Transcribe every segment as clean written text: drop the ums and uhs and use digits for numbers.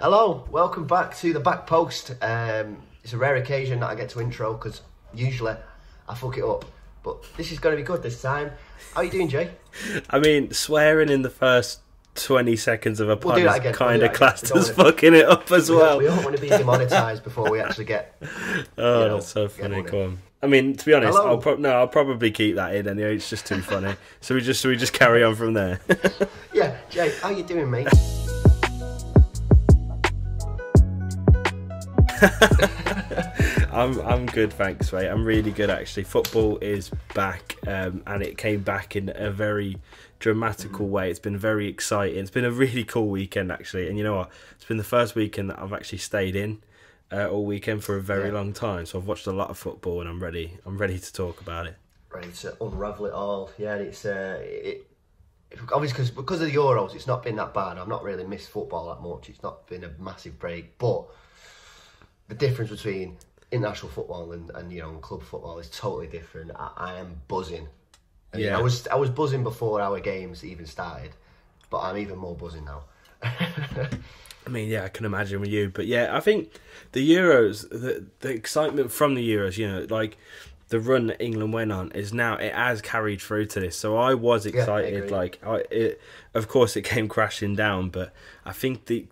Hello, welcome back to the Back Post. It's a rare occasion that I get to intro because usually I fuck it up. But this is going to be good this time. How are you doing, Jay? I mean, swearing in the first 20 seconds of a pod is kind of classed as fucking it up as well. We don't want to be demonetised before we actually get... that's so funny, come on. I mean, to be honest, I'll probably keep that in anyway, it's just too funny. So we just carry on from there. Yeah, Jay, how you doing, mate? I'm good, thanks, mate. I'm really good, actually. Football is back, and it came back in a very dramatical way. It's been very exciting. It's been a really cool weekend, actually. And you know what? It's been the first weekend that I've actually stayed in all weekend for a very long time. So I've watched a lot of football, and I'm ready to talk about it. Ready to unravel it all. Yeah, it's obviously because of the Euros, it's not been that bad. I've not really missed football that much. It's not been a massive break, but the difference between international football and club football is totally different. I am buzzing. I was buzzing before our games even started, but I'm even more buzzing now. I mean, yeah, I can imagine with you, but yeah, I think the Euros, the excitement from the Euros, like the run that England went on it has carried through to this. So I was excited. Of course, it came crashing down, but I think the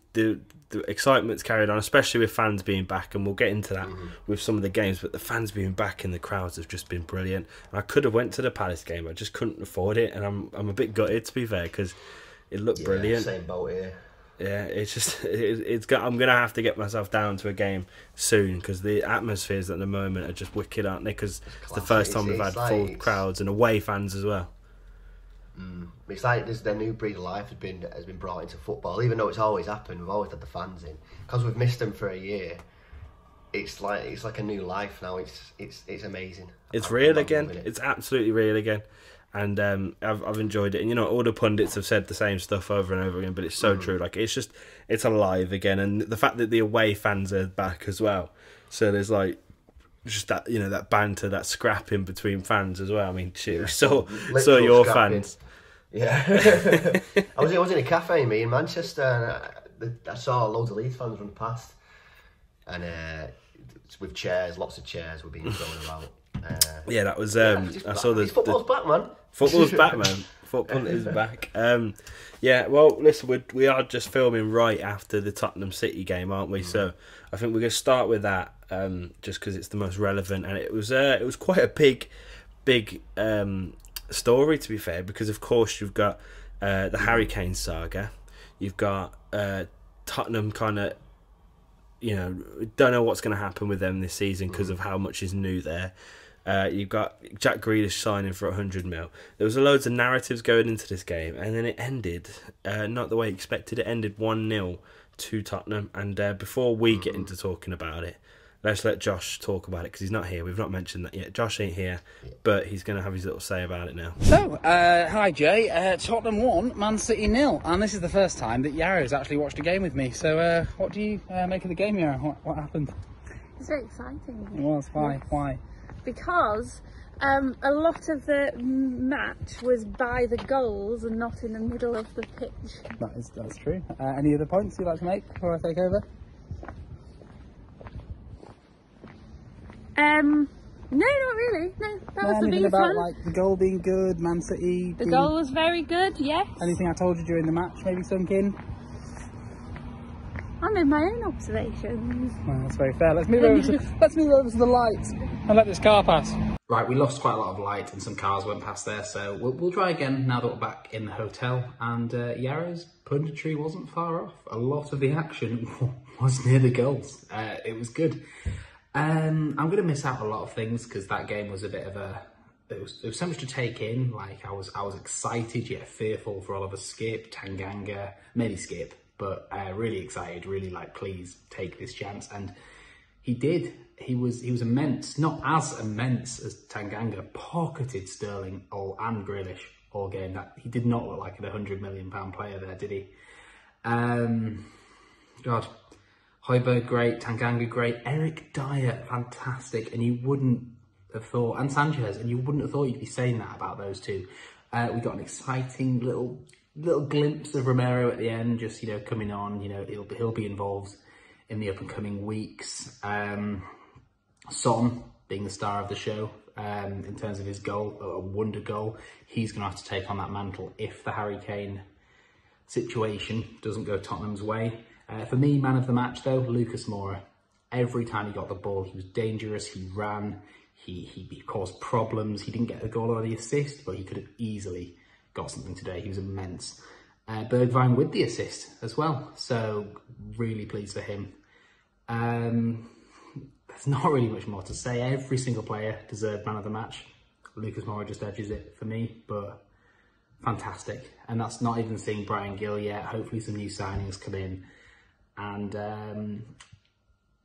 excitement's carried on, especially with fans being back, and we'll get into that with some of the games, but the fans being back and the crowds have just been brilliant. And I could have went to the Palace game, I just couldn't afford it, and I'm a bit gutted, to be fair, because it looked brilliant. Same boat here. Yeah, it's just I'm gonna have to get myself down to a game soon, because the atmospheres at the moment are just wicked, aren't they? Because it's the first time we've had full crowds and away fans as well. It's like their new breed of life has been brought into football, even though it's always happened. We've always had the fans in, because we've missed them for a year. It's like a new life now. It's amazing. It's real again. It's absolutely real again, and I've enjoyed it. And all the pundits have said the same stuff over and over again, but it's so true. Like it's alive again, and the fact that the away fans are back as well. So there's just that that banter, that scrapping between fans as well. I mean, shit, so your scrapping. Fans. Yeah, I was in a cafe, me in Manchester, and I saw loads of Leeds fans run past, and with chairs, lots of chairs were being thrown about. Yeah, that was. I saw the football's back, man. Football's back, man. Football is back. Yeah, well, listen, we are just filming right after the Tottenham City game, aren't we? So I think we're going to start with that, just because it's the most relevant, and it was quite a big story, to be fair, because of course you've got the Harry Kane saga, you've got Tottenham kind of don't know what's going to happen with them this season because of how much is new there. You've got Jack Grealish signing for 100 mil. There was loads of narratives going into this game, and then it ended not the way expected. It ended 1-0 to Tottenham, and before we get into talking about it, let's let Josh talk about it, because he's not here. We've not mentioned that yet. Josh ain't here, but he's going to have his little say about it now. So, hi Jay. Tottenham 1, Man City 0. And this is the first time that Yarrow's actually watched a game with me. So, what do you make of the game, Yarrow? What happened? It's very exciting. It was. Why? Yes. Why? Because a lot of the match was by the goals and not in the middle of the pitch. That's true. Any other points you'd like to make before I take over? No, not really. No, that was the anything big about fun. the goal being good, Man City. The goal was very good. Yes. Anything I told you during the match maybe sunk in? I made my own observations. Well, that's very fair. Let's move over to the light and let this car pass. Right, we lost quite a lot of light and some cars went past there, so we'll try again now that we're back in the hotel. And Yarrow's punditry wasn't far off. A lot of the action was near the goals. It was good. I'm going to miss out a lot of things, because that game was a bit of there was so much to take in. Like I was excited yet fearful for Oliver Skip, Tanganga, mainly Skip, but really excited, really please take this chance, and he did. He was immense, not as immense as Tanganga. Pocketed Sterling and Grealish all game. That he did not look like a £100 million player there, did he? God. Hotspur great, Tanganga great, Eric Dyer fantastic, and you wouldn't have thought, and Sanchez, and you wouldn't have thought you'd be saying that about those two. We got an exciting little little glimpse of Romero at the end, just, you know, coming on. You know, he'll be involved in the up and coming weeks. Son being the star of the show in terms of his goal, a wonder goal. He's going to have to take on that mantle if the Harry Kane situation doesn't go Tottenham's way. For me, man of the match though, Lucas Moura. Every time he got the ball, he was dangerous. He ran. He caused problems. He didn't get the goal or the assist, but he could have easily got something today. He was immense. Bergwijn with the assist as well. So really pleased for him. There's not really much more to say. Every single player deserved man of the match. Lucas Moura just edges it for me, but fantastic. And that's not even seeing Brian Gill yet. Hopefully some new signings come in. And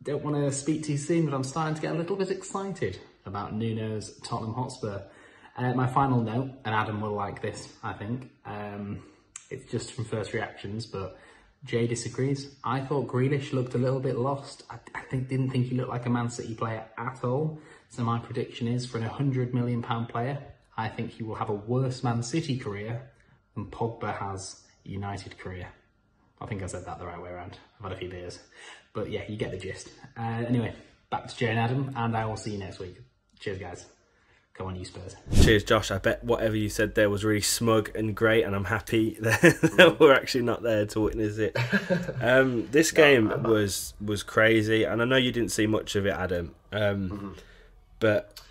don't want to speak too soon, but I'm starting to get a little bit excited about Nuno's Tottenham Hotspur. My final note, and Adam will like this, I think. It's just from first reactions, but Jay disagrees. I thought Grealish looked a little bit lost. I didn't think he looked like a Man City player at all. So my prediction is for an £100 million player, I think he will have a worse Man City career than Pogba has a United career. I think I said that the right way around. I've had a few beers. But yeah, you get the gist. Anyway, back to Jay and Adam, and I will see you next week. Cheers, guys. Come on, you Spurs. Cheers, Josh. I bet whatever you said there was really smug and great, and I'm happy that we're actually not there to witness it. This game was crazy, and I know you didn't see much of it, Adam. But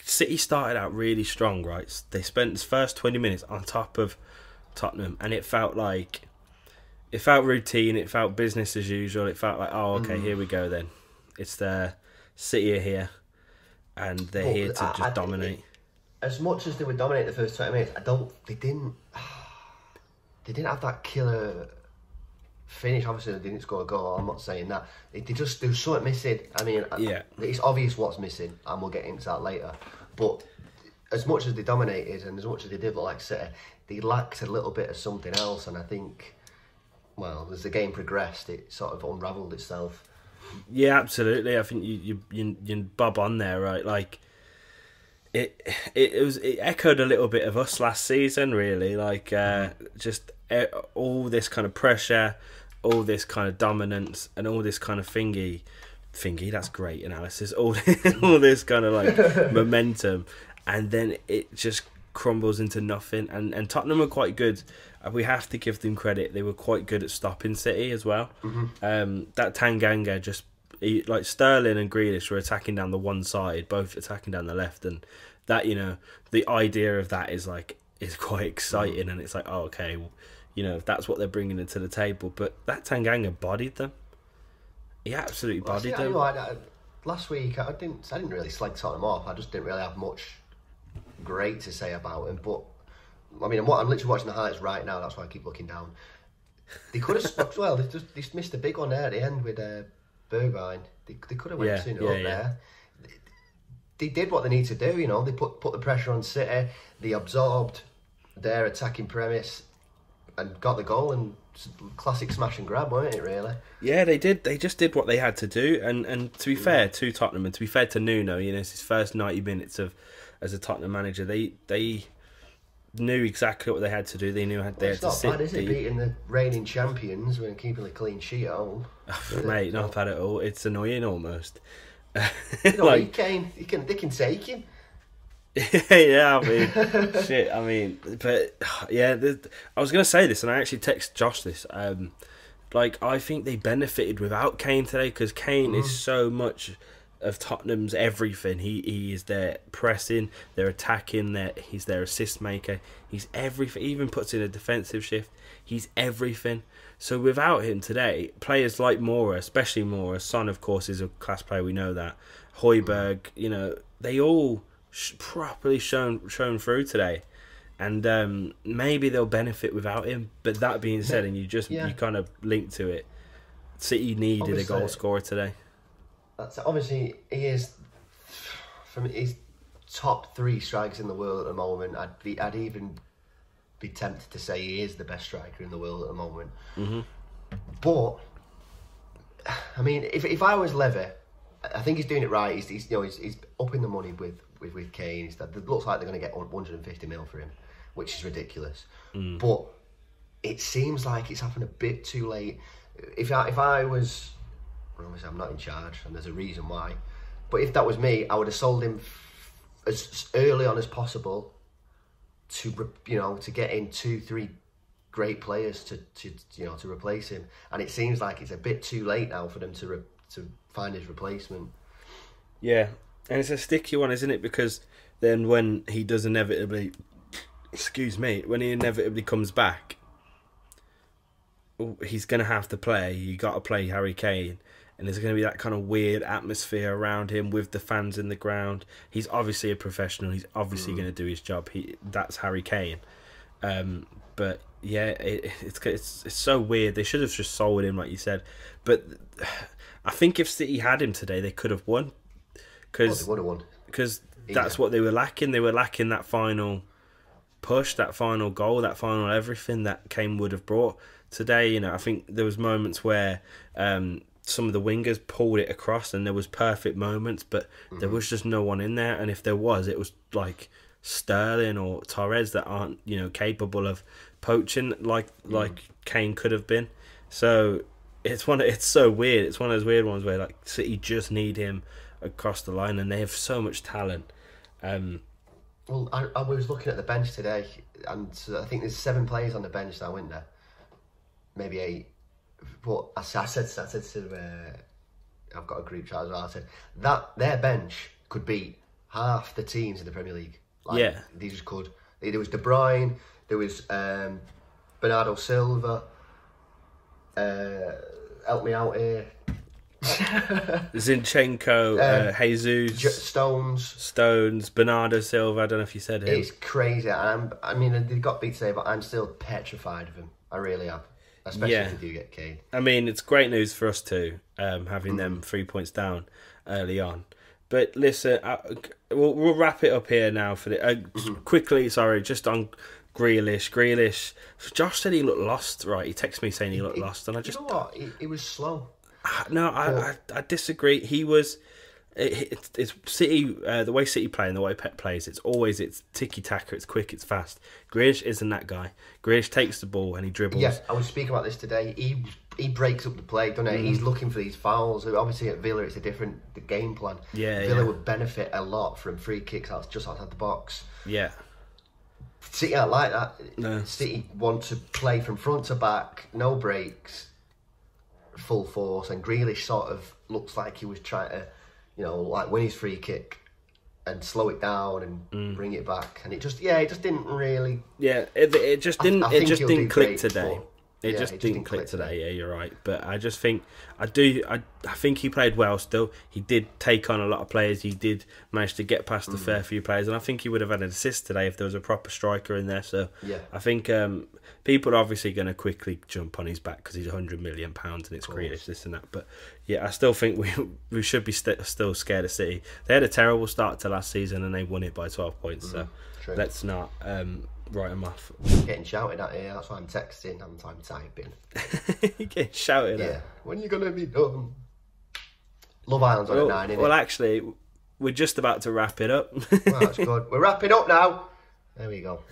City started out really strong, right? They spent the first 20 minutes on top of Tottenham, and it felt routine, it felt business as usual. It felt like, oh, okay, here we go then. It's the City are here, and they're here to just dominate. As much as they would dominate the first 20 minutes, they didn't have that killer finish. Obviously, they didn't score a goal. I'm not saying that. There was something missing. I mean, yeah, it's obvious what's missing, and we'll get into that later. But as much as they dominated, and as much as they did look like City, they lacked a little bit of something else. And I think, well, as the game progressed, it sort of unravelled itself. Yeah, absolutely. I think you bob on there, right? Like it echoed a little bit of us last season, really. Like just all this kind of pressure, all this kind of dominance, and all this kind of thingy. That's great analysis. All this kind of like momentum, and then it just crumbles into nothing. And Tottenham are quite good. We have to give them credit. They were quite good at stopping City as well. That Tanganga like Sterling and Grealish were attacking down the one side, both attacking down the left, and that, you know, the idea of that is quite exciting, and it's like, oh, okay, you know, that's what they're bringing into the table. But that Tanganga bodied them. He absolutely bodied them. Last week I didn't really slag Tottenham off. I just didn't really have much great to say about him, but I mean, I'm literally watching the highlights right now. That's why I keep looking down. They could have well. They missed a big one there at the end with Bergwijn. They could have went there. They did what they need to do. You know, they put the pressure on City. They absorbed their attacking premise and got the goal. And classic smash and grab, wasn't it? Really? Yeah, they did. They just did what they had to do. And to be fair to Tottenham, and to be fair to Nuno, you know, it's his first 90 minutes as a Tottenham manager. They knew exactly what they had to do. They knew they had to sit deep. It's not bad, is it? Beating the reigning champions and keeping a clean sheet at home. Mate, not bad at all. It's annoying almost. You know, they can take him. Yeah, I mean, shit. I mean, but yeah, I was gonna say this, and I actually texted Josh this. Like, I think they benefited without Kane today, because Kane is so much of Tottenham's everything. He is their pressing, their attacking, he's their assist maker. He's everything. He even puts in a defensive shift. He's everything. So without him today, players like Moura, especially Moura, Son of course is a class player, we know that. Højbjerg, you know, they all properly shown through today, and maybe they'll benefit without him. But that being said, and you kind of link to it, City needed a goal scorer today. That's obviously he is, from his top 3 strikers in the world at the moment. I'd even be tempted to say he is the best striker in the world at the moment. But I mean, if I was Levy, I think he's doing it right. He's upping the money with Kane. It looks like they're going to get 150 mil for him, which is ridiculous. But it seems like it's happened a bit too late. If I was, obviously I'm not in charge, and there's a reason why, but if that was me, I would have sold him as early on as possible to, you know, to get in 2-3 great players to you know, to replace him. And it seems like it's a bit too late now for them to find his replacement. Yeah, and it's a sticky one, isn't it? Because then when he does inevitably, when he inevitably comes back, he's going to have to play. You got to play Harry Kane, and there's going to be that kind of weird atmosphere around him with the fans in the ground. He's obviously a professional. He's obviously going to do his job. That's Harry Kane. But yeah, it's so weird. They should have just sold him, like you said. But I think if City had him today, they could have won. Because they would have won. Because that's what they were lacking. They were lacking that final push, that final goal, that final everything that Kane would have brought. Today, you know, I think there was moments where some of the wingers pulled it across, and there was perfect moments, but there was just no one in there. And if there was, it was like Sterling or Torres that aren't, you know, capable of poaching like Kane could have been. So it's so weird. It's one of those weird ones where like City just need him across the line, and they have so much talent. Well, I was looking at the bench today, and I think there's 7 players on the bench now, isn't there? Maybe 8. But I said to I've got a group chat as well. I said that their bench could beat half the teams in the Premier League. Like, yeah, they just could. There was De Bruyne, there was Bernardo Silva. Help me out here. Zinchenko, Jesus, Stones, Bernardo Silva. I don't know if you said him. It's crazy. I mean, they got beat today, but I'm still petrified of him. I really am. Especially if they do get Kane. I mean, it's great news for us too, having them 3 points down early on. But listen, we'll wrap it up here now. For the quickly, sorry, just on Grealish. Josh said he looked lost. Right, he texted me saying he looked lost, and I just, you know what? He was slow. No, I disagree. He was. It's City. The way City play and the way Pep plays, it's tiki taka. It's quick. It's fast. Grealish isn't that guy. Grealish takes the ball and he dribbles. Yeah, I was speaking about this today. He breaks up the play, doesn't he? He's looking for these fouls. Obviously at Villa, it's a different game plan. Yeah, Villa would benefit a lot from free kicks just outside the box. Yeah. City aren't like that. No. City want to play from front to back, no breaks, full force, and Grealish sort of looks like he was trying to, you know, like win his free kick and slow it down and bring it back, and it just didn't really. Yeah, it just didn't. It just didn't click today. It just didn't click today. Yeah, you're right. But I just think I think he played well. Still, he did take on a lot of players. He did manage to get past a fair few players, and I think he would have had an assist today if there was a proper striker in there. So yeah, I think people are obviously going to quickly jump on his back because he's £100 million and it's Grealish, this and that. But yeah, I still think we should be still scared of City. They had a terrible start to last season and they won it by 12 points. So let's not write them off. Getting shouted at here, that's why I'm texting, I'm typing. You're getting shouted at? Yeah. When are you going to be done? Love Island's on at 9, isn't Well, it? actually, we're just about to wrap it up. Well, that's good. We're wrapping up now. There we go.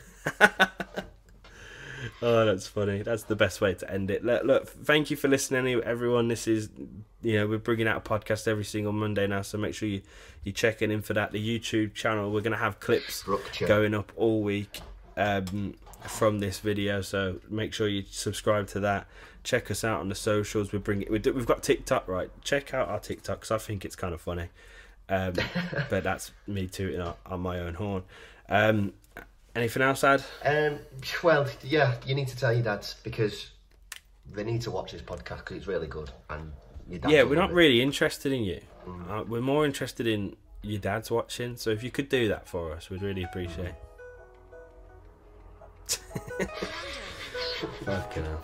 Oh, that's funny. That's the best way to end it. Look, thank you for listening, everyone. This is, we're bringing out a podcast every single Monday now, so make sure you're checking in for that. The YouTube channel, we're going to have clips going up all week from this video, so make sure you subscribe to that. Check us out on the socials. We've got TikTok, right? Check out our TikTok because I think it's kind of funny. But that's me tooting on my own horn. Anything else, Ad? Well, yeah, you need to tell your dads because they need to watch this podcast because it's really good. And your dads we're not really interested in you. We're more interested in your dad's watching. So if you could do that for us, we'd really appreciate it. Fucking hell.